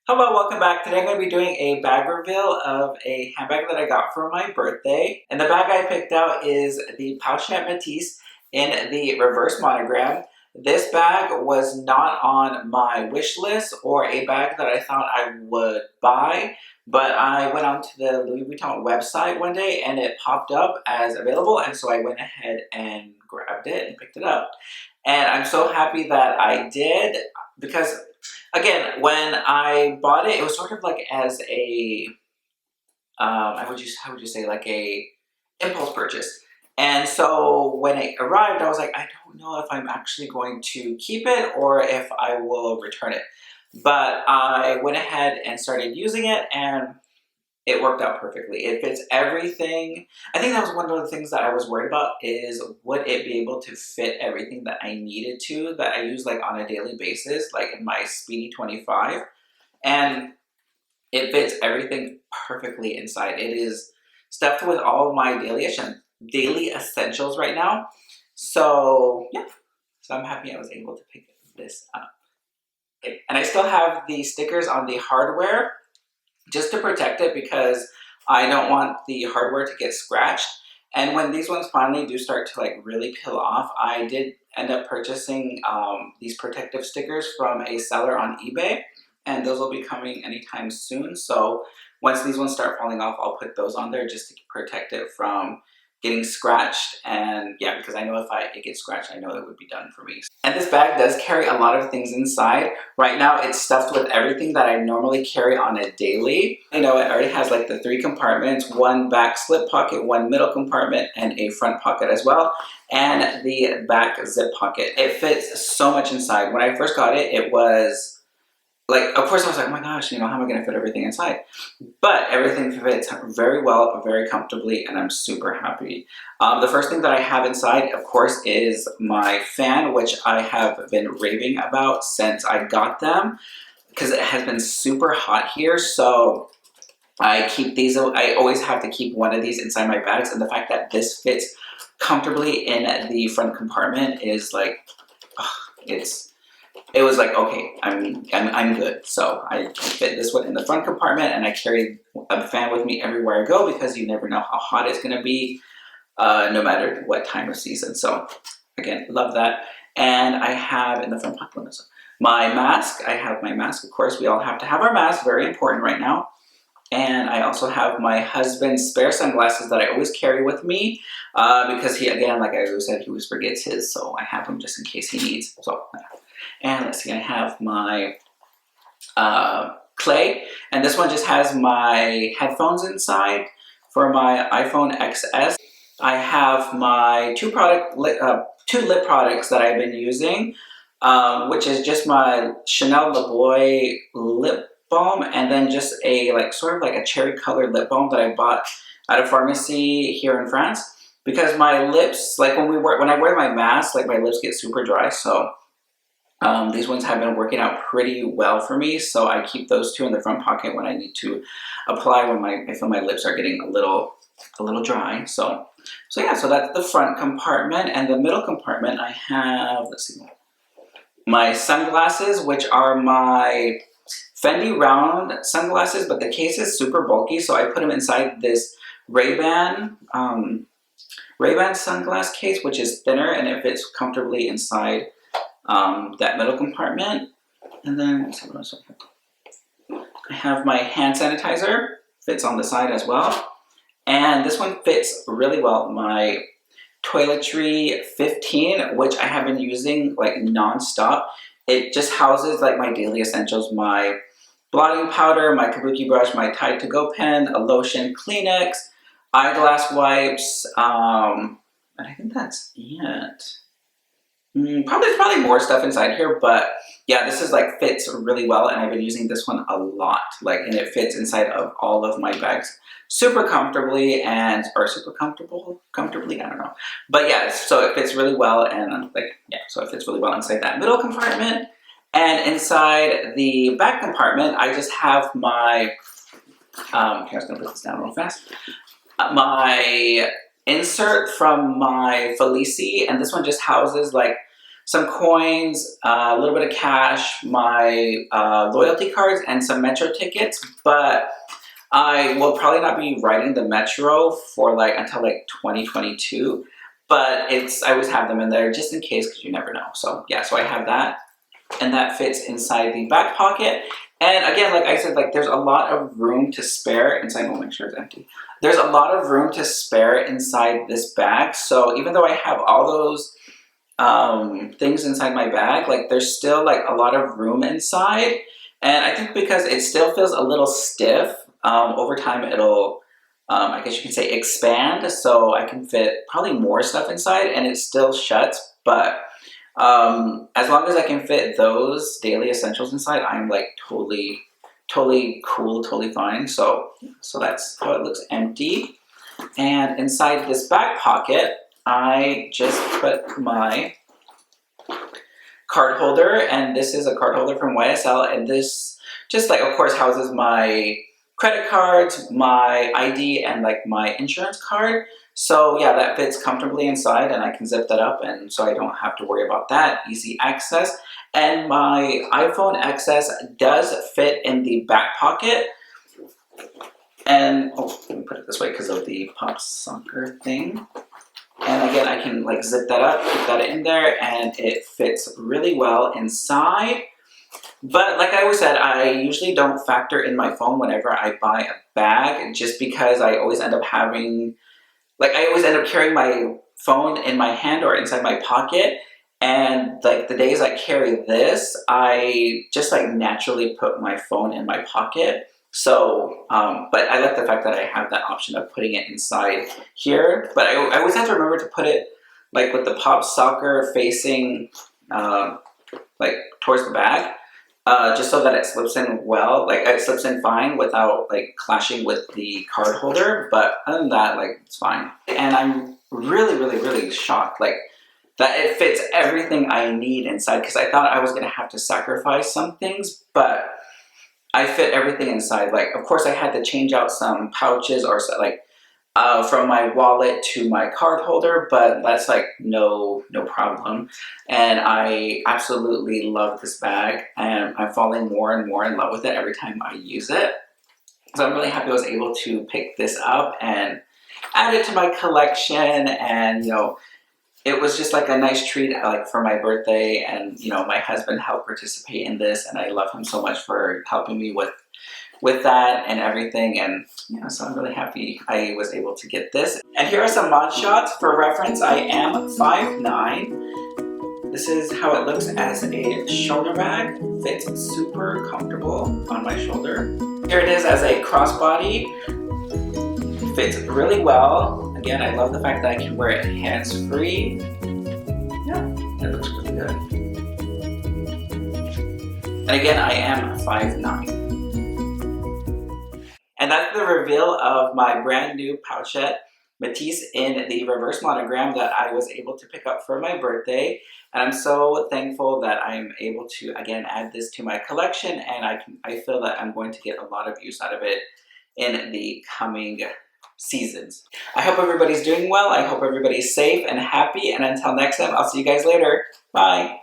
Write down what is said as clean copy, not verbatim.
Hello, welcome back. Today I'm going to be doing a bag reveal of a handbag that I got for my birthday. And the bag I picked out is the Pochette Metis in the reverse monogram. This bag was not on my wish list or a bag that I thought I would buy, but I went onto the Louis Vuitton website one day and it popped up as available, and so I went ahead and grabbed it and picked it up. And I'm so happy that I did because again, when I bought it, it was sort of like as a, how would you say, like a impulse purchase. And so when it arrived, I was like, I don't know if I'm actually going to keep it or if I will return it. But I went ahead and started using it, and it worked out perfectly. It fits everything. I think that was one of the things that I was worried about, is would it be able to fit everything that I needed to, that I use like on a daily basis, like in my Speedy 25. And it fits everything perfectly inside. It is stuffed with all of my daily essentials right now. So yeah, so I'm happy I was able to pick this up. Okay. And I still have the stickers on the hardware just to protect it because I don't want the hardware to get scratched. And when these ones finally do start to like really peel off, I did end up purchasing these protective stickers from a seller on eBay, and those will be coming anytime soon. So once these ones start falling off, I'll put those on there just to protect it from getting scratched. And yeah, because I know if it gets scratched, I know it would be done for me. And this bag does carry a lot of things inside. Right now it's stuffed with everything that I normally carry on a daily. You know, it already has like the 3 compartments, one back slip pocket, one middle compartment, and a front pocket as well, and the back zip pocket. It fits so much inside. When I first got it, it was like, of course I was like, oh my gosh, you know, how am I going to fit everything inside? But everything fits very well, very comfortably, and I'm super happy. The first thing that I have inside, of course, is my fan, which I have been raving about since I got them because it has been super hot here. So I keep these, I always have to keep one of these inside my bags, and the fact that this fits comfortably in the front compartment is like, it was like, okay, I'm good. So I fit this one in the front compartment, and I carry a fan with me everywhere I go because you never know how hot it's gonna be, no matter what time of season. So again, love that. And I have in the front pocket my mask. I have my mask, of course. We all have to have our mask, very important right now. And I also have my husband's spare sunglasses that I always carry with me because he, again, like I always said, he always forgets his, so I have them just in case he needs. So, and let's see, I have my clay, and this one just has my headphones inside for my iPhone XS. I have my two lip products that I've been using, which is just my Chanel Le Boy lip balm, and then just a like sort of like a cherry colored lip balm that I bought at a pharmacy here in France, because my lips, like when I wear my mask, like my lips get super dry. So these ones have been working out pretty well for me, so I keep those two in the front pocket when I need to apply when I feel my lips are getting a little dry. So yeah, so that's the front compartment. And the middle compartment, I have, let's see, my sunglasses, which are my Fendi round sunglasses, but the case is super bulky, so I put them inside this Ray-Ban sunglass case, which is thinner, and it fits comfortably inside that middle compartment. And then let's see what else I have. My hand sanitizer fits on the side as well, and this one fits really well. My Toiletry 15, which I have been using like non-stop. It just houses like my daily essentials, my blotting powder, my kabuki brush, my Tide to Go pen, a lotion, Kleenex, eyeglass wipes, and I think that's it. There's probably more stuff inside here, but yeah, this is like fits really well, and I've been using this one a lot. Like, and it fits inside of all of my bags super comfortably, or super comfortably, I don't know. But yeah, so it fits really well, and so it fits really well inside that middle compartment. And inside the back compartment, I just have my, here, I was gonna put this down real fast. My insert from my Felici, and this one just houses like some coins, a little bit of cash, my loyalty cards, and some metro tickets. But I will probably not be riding the metro for like until like 2022. But I always have them in there just in case, because you never know. So yeah, so I have that, and that fits inside the back pocket. And again, like I said, like there's a lot of room to spare inside. I'll make sure it's empty. There's a lot of room to spare inside this bag. So even though I have all those things inside my bag, like there's still like a lot of room inside. And I think because it still feels a little stiff, over time it'll, I guess you could say, expand. So I can fit probably more stuff inside, and it still shuts. But as long as I can fit those daily essentials inside, I'm like totally cool, totally fine. So that's how it looks empty. And inside this back pocket, I just put my card holder, and this is a card holder from YSL, and this just like of course houses my credit cards, my ID, and like my insurance card. So yeah, that fits comfortably inside, and I can zip that up, and so I don't have to worry about that. Easy access. And my iPhone XS does fit in the back pocket. And oh, let me put it this way because of the pop soccer thing. And again, I can like zip that up, put that in there, and it fits really well inside. But like I always said, I usually don't factor in my phone whenever I buy a bag, just because I always end up having, like I always end up carrying my phone in my hand or inside my pocket. And like the days I carry this, I just like naturally put my phone in my pocket. So, but I like the fact that I have that option of putting it inside here. But I always have to remember to put it like with the pop soccer facing like towards the bag. Just so that it slips in well, like it slips in fine without like clashing with the card holder. But other than that, like it's fine. And I'm really shocked like that it fits everything I need inside, because I thought I was gonna have to sacrifice some things, but I fit everything inside. Like of course I had to change out some pouches or so, like from my wallet to my card holder, but that's like no problem. And I absolutely love this bag, and I'm falling more and more in love with it every time I use it. So I'm really happy I was able to pick this up and add it to my collection. And you know, it was just like a nice treat like for my birthday, and you know, my husband helped participate in this, and I love him so much for helping me with that and everything. And yeah, so I'm really happy I was able to get this. And here are some mod shots. For reference, I am 5'9". This is how it looks as a shoulder bag. Fits super comfortable on my shoulder. Here it is as a crossbody. Fits really well. Again, I love the fact that I can wear it hands-free. Yeah, it looks really good. And again, I am 5'9". And that's the reveal of my brand new Pochette Metis in the reverse monogram that I was able to pick up for my birthday. And I'm so thankful that I'm able to, again, add this to my collection, and I feel that I'm going to get a lot of use out of it in the coming seasons. I hope everybody's doing well. I hope everybody's safe and happy. And until next time, I'll see you guys later. Bye.